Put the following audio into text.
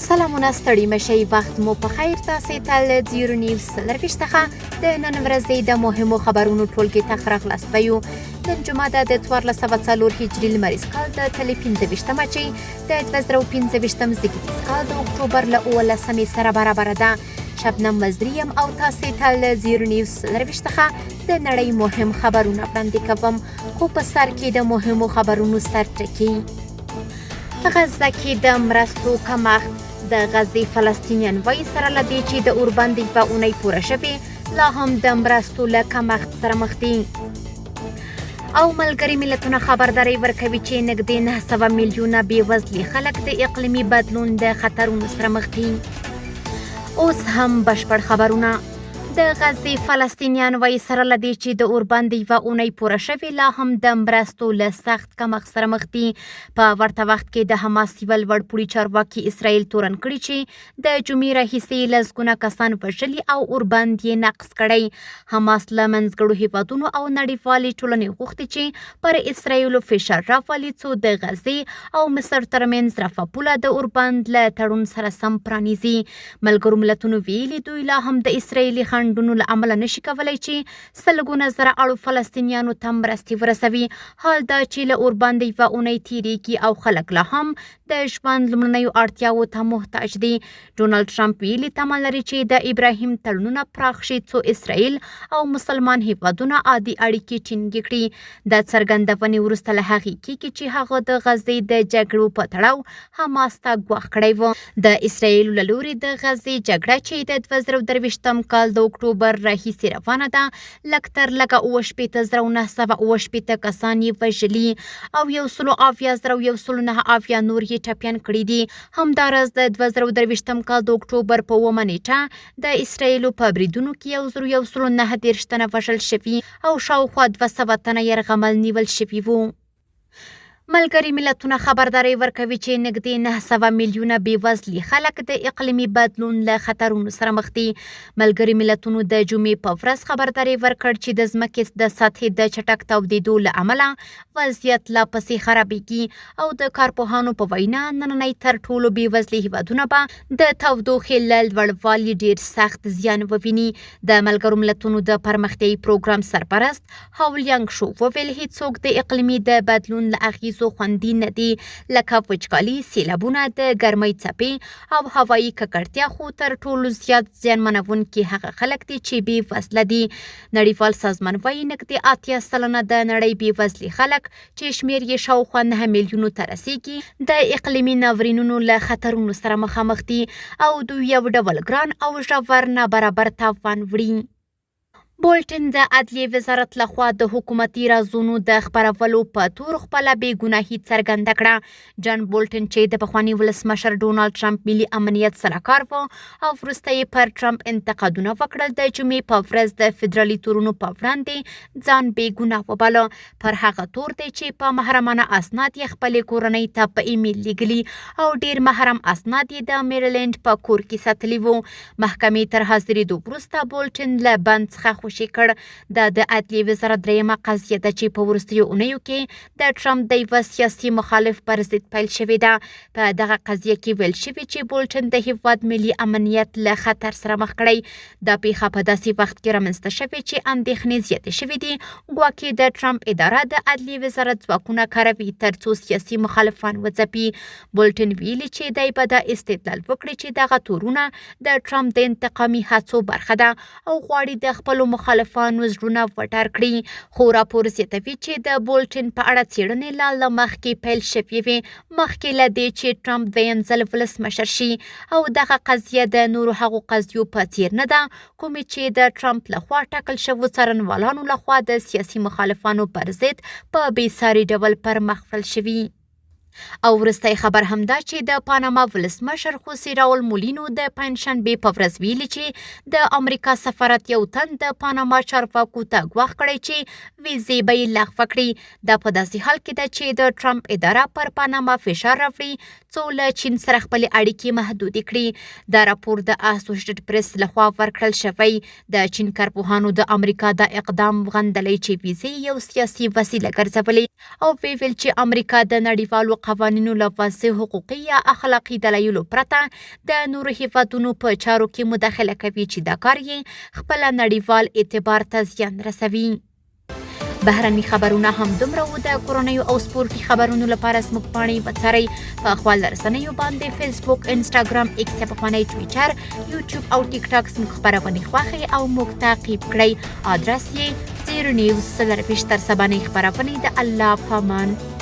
سلامونه ستړي مشئ وخت مو په خیر تاسې ته زیرو نیوز څلرویشت څخه د نن ورځې د مهمو خبرونو ټولګې ته راغلاست یو نن جمعه ده د 1404 هجري لمریز کال د تلې 15مه چې د 2015 زیږدیز کال د اکتوبر له 18 سره برابر ده. شبنم وزریم او تاسې ته له زیرو نیوز څلرویشت څخه د نړۍ مهم خبرونه وړاندې کوم، خو په سر کې د مهمو خبرونو سرټکي. غزه کې د مرستو کمښت. د غزې فلسطینیان وایي سره له دې چې د اوربند یوه اونۍ پوره شوې لا هم د مرستو له کمښت سره مخ دي. او ملګري ملتونه خبرداری ورکوي چې نږدې 900 میلیونه بېوزلي خلک د اقلیمي بدلون د خطرونو سره مخ دي. اوس هم بشپړ خبرونه. د غزې فلسطینیان وایي سره له دې چې د اوربند یوه اونۍ پوره شوې لا هم د مرستو له سخت کمښت سره مخ دي. په ورته وخت کې د حماس یوه لوړپوړي چارواکي اسرائیل تورن کړي چې د جمعې راهیسې لسګونه کسان وژلي او اوربند یې نقض کړی. حماس له منځګړو هیوادونو او نړیوالې ټولنې غوښتي چې پر اسرائیلو فشار راولي څو د غزې او مصر ترمنځ رفح پوله د اوربند له تړون سره سم پرانیزي. ملګرو ملتونو ویلي دوی لا هم د اسرائیلي خنډونو له امله نشي کولی چې سلګونه زره اړو فلسطینیانو ته مرستې ورسوي. حال دا چې له اوربند یوه اونۍ تیریږي او خلک لا هم د ژوند لومړنیو اړتیاوو ته محتاج دي. ډونالډ ټرمپ ویلي تمه لري چې د ابراهیم تړونونه پراخ شي څو اسرائیل او مسلمان هیوادونه عادي اړیکې ټینګې کړي. د څرګندونې وروسته له هغې کېږي چې هغه د غزې د جګړو په تړاو حماس ته ګواښ کړی و. د اسرائیلو له لوري د غزې جګړه چې د 2023 کال د اکتوبر راهیسې روانه ده لږ تر لږه 68,968 کسان یې وژلي او 1,070,109 نور یې ټپیان کړي دي. همداراز د 2023 کال د اکتوبر په 9 نیټه د اسرائیلو په بریدونو کې 1,119 تنه وژل شوي او شاوخوا 200 تنه یرغمل نیول شوي وو. ملګري ملتونه خبرداری ورکوي چې نږدې 900 میلیونه بېوزلي خلک د اقلیمي بدلون له خطرونو سره مخ دي. ملګري ملتونو د جمعې په ورځ خبرداری ورکړ چې د ځمکې د سطحې د چټک تودېدو له امله وضعیت لا پسې خرابېږي او د کارپوهانو په وینا نننۍ تر ټولو بېوزلي هیوادونه به د تودوخې له لوړوالي ډېر سخت زیان وویني. د ملګرو ملتونو د پرمختیایي پروګرام سرپرست هاولینګ شو وویل هیڅوک د اقلیمي د بدلون له اغېزو خوندي نه دي لکه وچکالي، سیلابونه، د ګرمۍ څپې او هوایي ککړتیا، خو تر ټولو زیات زیانمنونکي هغه خلک دي چې بېوزله دي. نړیوال سازمان وایي نږدې 80 سلنه د نړۍ بېوزلي خلک چې شمېر یې شاوخوا 9 میلیونو ته رسیږي د اقلیمي ناورینونو له خطرونو سره مخامخ دي او دوی یو ډول ګران او ژور نابرابر تاوان وړي. بولټن د عدلیې وزارت لخوا د حکومتي رازونو د خپرولو په تور خپله بېګناهي څرګنده کړه. جان بولټن چې د پخواني ولسمشر ډونالډ ټرمپ ملي امنیت سلاکار و او وروسته یې پر ټرمپ انتقادونه وکړل د جمعې په ورځ د فدرالي تورونو په وړاندې ځان بېګناه وباله. پر هغه تور دی چې په محرمانه اسناد یې خپلې کورنۍ ته په ایمیل لیږلي او ډېر محرم اسناد یې د میریلینډ په کور کې ساتلي وو. محکمې تر حاضرېدو وروسته بولټن له بند څخه خوشي کړ. دا د عدلیې وزارت درېیمه قضیه ده چې په وروستیو اونیو کې د ټرمپ د یوه سیاسي مخالف پر ضد پیل شوې ده. په دغه قضیه کې ویل شوي چې بولټن د هیواد ملي امنیت له خطر سره مخ کړی. دا پیښه په داسې وخت کې رامنځته شوې چې اندېښنې زیاتې شوې دي ګواکې د ټرمپ اداره د عدلیې وزارت ځواکونه کاروي تر څو سیاسي مخالفان وځپي. بولټن ویلي چې دی به دا استدلال وکړي چې دغه تورونه د ټرمپ د انتقامي هڅو برخه ده او غواړي د خپلو مخالفانو زړونه وټار کړي. خو راپور زیاتوي چې د بولټن په اړه څېړنې لا له مخکې پیل شوې وې مخکې له دې چې ټرمپ دویم ځل ولسمشر شي او دغه قضیه د نورو هغو قضیو په څېر نه ده کومې چې د ټرمپ لخوا ټاکل شوو څارنوالانو لخوا د سیاسي مخالفانو پر ضد په بېساري ډول پر مخ وړل شوي. او وروستی خبر همدا چې د پاناما ولسمشر خوسي راول مولینو د پنجشنبې په ورځ ویلي چې د امریکا سفارت یو تن د پاناما چارواکو ته ګواښ کړی چې ویزې به یې لغوه کړي. دا په داسې حال کې ده چې د ټرمپ اداره پر پاناما فشار راوړي څو له چین سره خپلې اړیکې محدودې کړي. دا راپور د اسوسییټډ پریس لخوا ورکړل شوی. د چین کارپوهانو د امریکا د اقدام غندلی چې ویزې یو سیاسي وسیله ګرځولې او ویل چې امریکا د نړیوالو قوانینو له واضح حقوقي یا اخلاقي دلایلو پرته د نورو هیوادونو په چارو کې مداخله کوي چې دا کار یې خپل نړیوال اعتبار ته زیان رسوي. بهرني خبرونه هم دومره و. د کورنیو او سپورتي خبرونو لپاره زموږ پاڼې وڅارئ په خپل رسنیو باندې فیسبوک، انسټاګرام، ایکس یا پخوانی ټویټر، یوټیوب او ټیک ټاک زموږ خبرونه خوښئ او موږ تعقیب کړئ. ادرس یې 0 نیوز 0 تر سبا خبرونه د الله پامان.